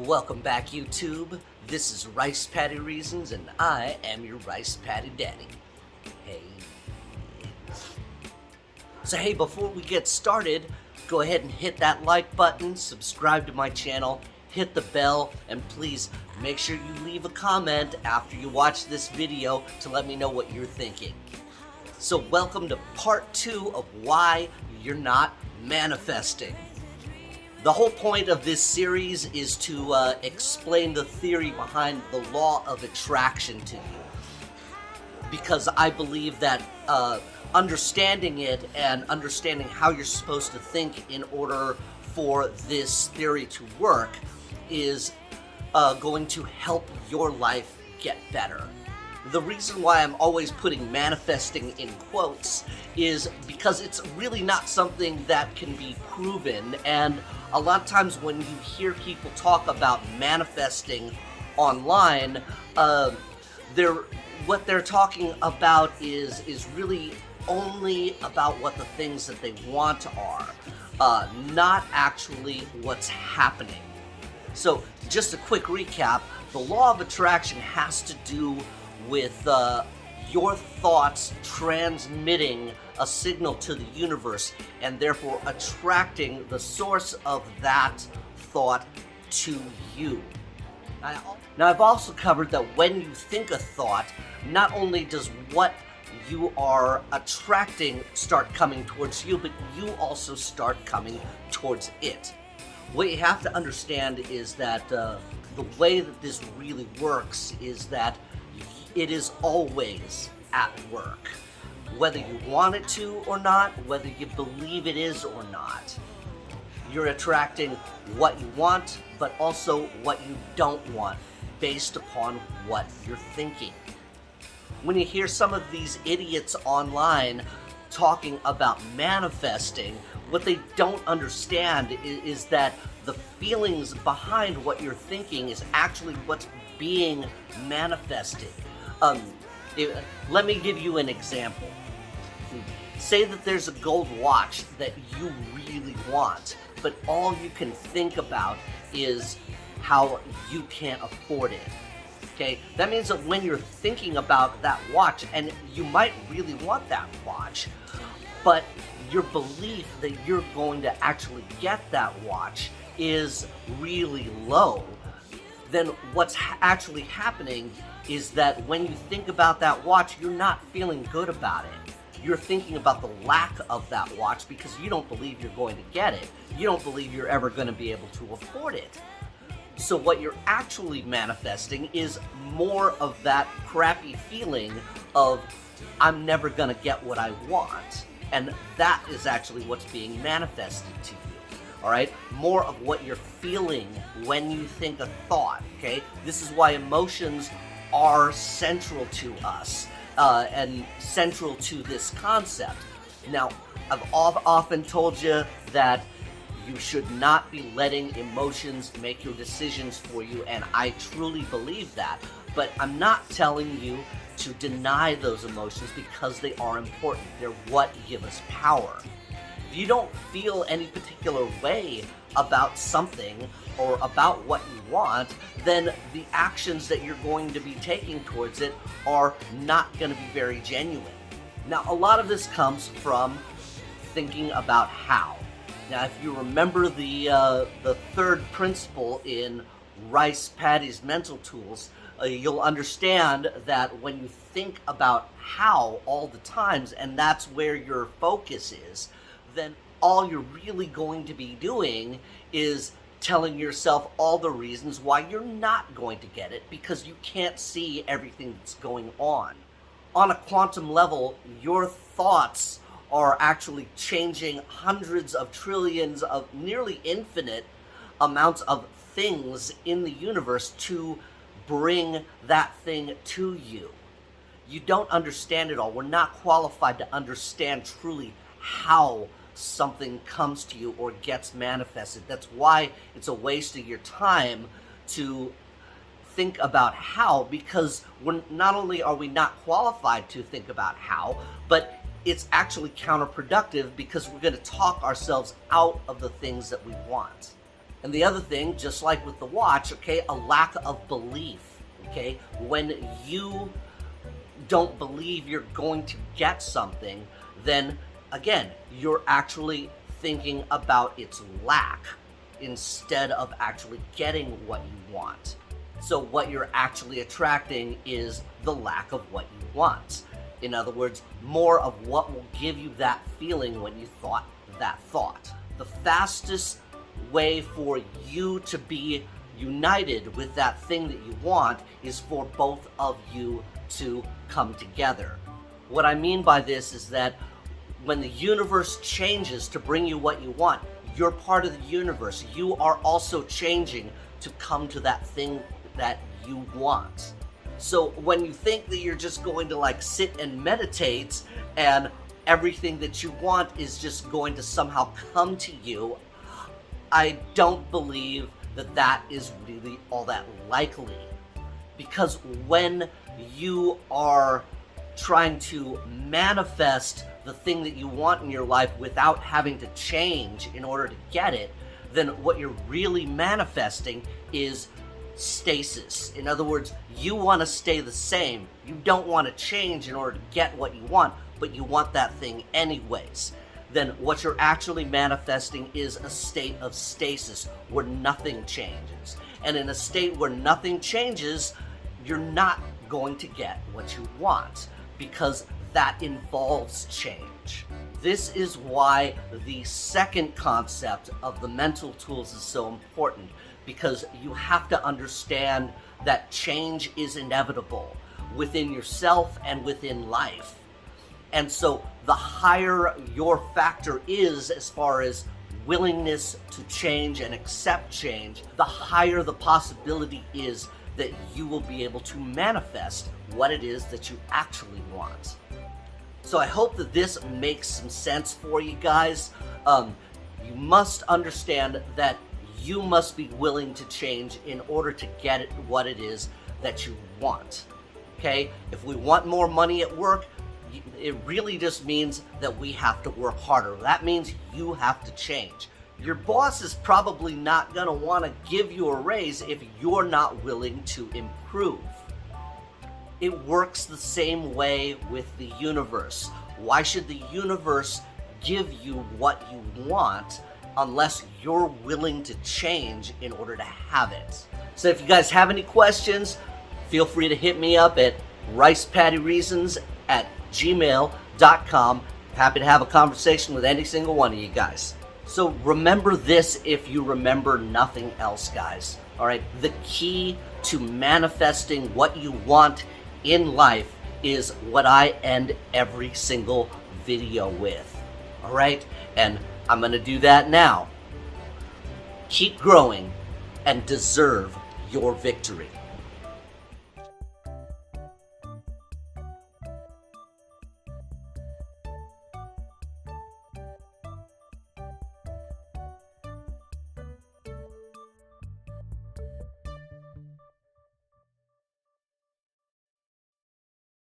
Welcome back, YouTube. This is Rice Patty Reasons, and I am your Rice Patty Daddy. Hey. So hey, before we get started, go ahead and hit that like button, subscribe to my channel, hit the bell, and please make sure you leave a comment after you watch this video to let me know what you're thinking. So welcome to part 2 of why you're not manifesting. The whole point of this series is to explain the theory behind the law of attraction to you. Because I believe that understanding it and understanding how you're supposed to think in order for this theory to work is going to help your life get better. The reason why I'm always putting manifesting in quotes is because it's really not something that can be proven, and a lot of times when you hear people talk about manifesting online, what they're talking about is really only about what the things that they want are, not actually what's happening. So just a quick recap, the law of attraction has to do with your thoughts transmitting a signal to the universe and therefore attracting the source of that thought to you. Now, I've also covered that when you think a thought, not only does what you are attracting start coming towards you, but you also start coming towards it. What you have to understand is that the way that this really works is that it is always at work. Whether you want it to or not, whether you believe it is or not. You're attracting what you want, but also what you don't want, based upon what you're thinking. When you hear some of these idiots online talking about manifesting, what they don't understand is that the feelings behind what you're thinking is actually what's being manifested. Let me give you an example. Say that there's a gold watch that you really want, but all you can think about is how you can't afford it. Okay? That means that when you're thinking about that watch, and you might really want that watch, but your belief that you're going to actually get that watch is really low, then what's actually happening is that when you think about that watch, you're not feeling good about it. You're thinking about the lack of that watch because you don't believe you're going to get it. You don't believe you're ever going to be able to afford it. So what you're actually manifesting is more of that crappy feeling of, I'm never going to get what I want. And that is actually what's being manifested to you. All right, more of what you're feeling when you think a thought. Okay, this is why emotions are central to us and central to this concept. Now, I've often told you that you should not be letting emotions make your decisions for you, and I truly believe that. But I'm not telling you to deny those emotions because they are important. They're what give us power. If you don't feel any particular way about something or about what you want, then the actions that you're going to be taking towards it are not going to be very genuine. Now, a lot of this comes from thinking about how. Now, if you remember the third principle in Rice Patty's mental tools, you'll understand that when you think about how all the times, and that's where your focus is, then all you're really going to be doing is telling yourself all the reasons why you're not going to get it because you can't see everything that's going on. On a quantum level, your thoughts are actually changing hundreds of trillions of nearly infinite amounts of things in the universe to bring that thing to you. You don't understand it all. We're not qualified to understand truly how something comes to you or gets manifested. That's why it's a waste of your time to think about how, because not only are we not qualified to think about how, but it's actually counterproductive because we're going to talk ourselves out of the things that we want. And the other thing, just like with the watch, okay, a lack of belief, okay? When you don't believe you're going to get something, then again, you're actually thinking about its lack instead of actually getting what you want. So what you're actually attracting is the lack of what you want. In other words, more of what will give you that feeling when you thought that thought. The fastest way for you to be united with that thing that you want is for both of you to come together. What I mean by this is that when the universe changes to bring you what you want, you're part of the universe. You are also changing to come to that thing that you want. So when you think that you're just going to like sit and meditate and everything that you want is just going to somehow come to you, I don't believe that that is really all that likely. Because when you are trying to manifest the thing that you want in your life without having to change in order to get it, then what you're really manifesting is stasis. In other words, you want to stay the same. You don't want to change in order to get what you want, but you want that thing anyways. Then what you're actually manifesting is a state of stasis where nothing changes. And in a state where nothing changes, you're not going to get what you want, because that involves change. This is why the second concept of the mental tools is so important, because you have to understand that change is inevitable within yourself and within life. And so the higher your factor is as far as willingness to change and accept change, the higher the possibility is that you will be able to manifest what it is that you actually want. So I hope that this makes some sense for you guys. You must understand that you must be willing to change in order to get it what it is that you want. Okay? If we want more money at work, it really just means that we have to work harder. That means you have to change. Your boss is probably not going to want to give you a raise if you're not willing to improve. It works the same way with the universe. Why should the universe give you what you want unless you're willing to change in order to have it? So if you guys have any questions, feel free to hit me up at ricepattyreasons@gmail.com. Happy to have a conversation with any single one of you guys. So remember this if you remember nothing else, guys. All right, the key to manifesting what you want in life is what I end every single video with. All right, and I'm going to do that now. Keep growing and deserve your victory.